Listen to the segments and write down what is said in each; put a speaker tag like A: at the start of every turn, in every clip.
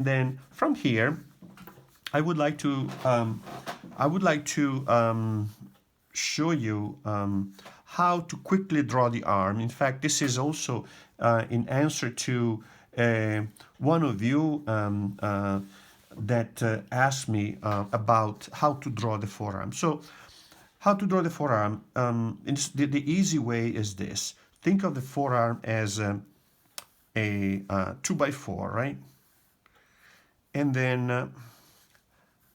A: Then from here, I would like to show you how to quickly draw the arm. In fact, this is also in answer to one of you that asked me about how to draw the forearm. So, how to draw the forearm? The easy way is this. Think of the forearm as a 2x4, right? And then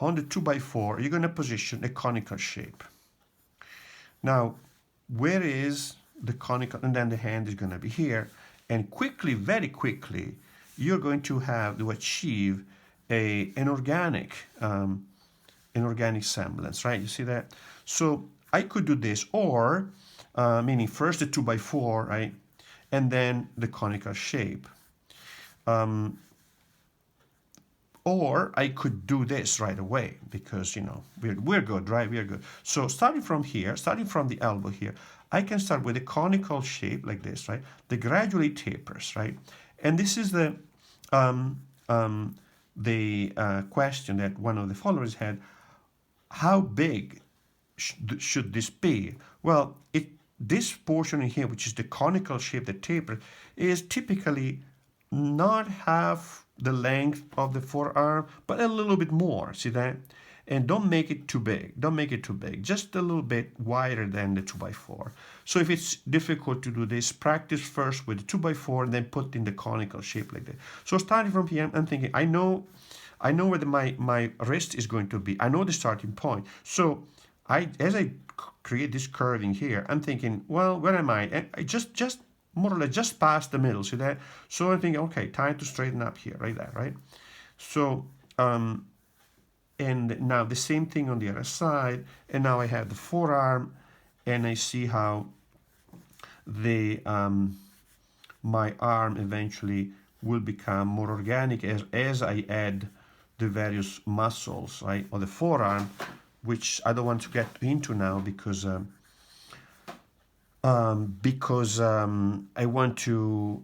A: on the 2x4, you're going to position a conical shape. Now, where is the conical? And then the hand is going to be here. And quickly, very quickly, you're going to have to achieve an organic semblance, right? You see that? So I could do this, or meaning first the 2x4, right? And then the conical shape. Or I could do this right away because, you know, we're good, right? We're good. So starting from here, starting from the elbow here, I can start with a conical shape like this, right? That gradually tapers, right? And this is the question that one of the followers had: how big should this be? Well, this portion in here, which is the conical shape that tapers, is typically not half the length of the forearm, but a little bit more. See that? And don't make it too big. Don't make it too big. Just a little bit wider than the 2x4. So if it's difficult to do this, practice first with the 2x4 and then put in the conical shape like that. So starting from here, I'm thinking, I know where my wrist is going to be. I know the starting point. So as I create this curving here, I'm thinking, well, where am I? And I just more or less just past the middle, see that? So I'm thinking, okay, time to straighten up here, right there, right? So, and now the same thing on the other side, and now I have the forearm, and I see how the my arm eventually will become more organic as I add the various muscles, right, on the forearm, which I don't want to get into now because I want to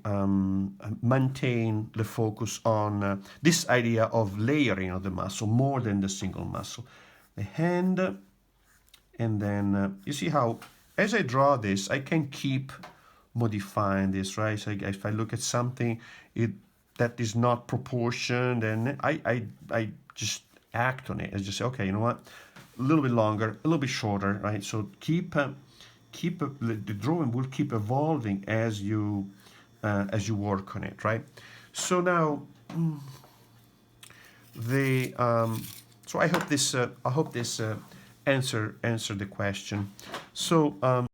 A: maintain the focus on this idea of layering of the muscle more than the single muscle. The hand, and then you see how as I draw this, I can keep modifying this, right? So if I look at something that is not proportioned, and I just act on it. I just say, okay, you know what? A little bit longer, a little bit shorter, right? So the drawing will keep evolving as you work on it, right? So now so I hope this answered the question. So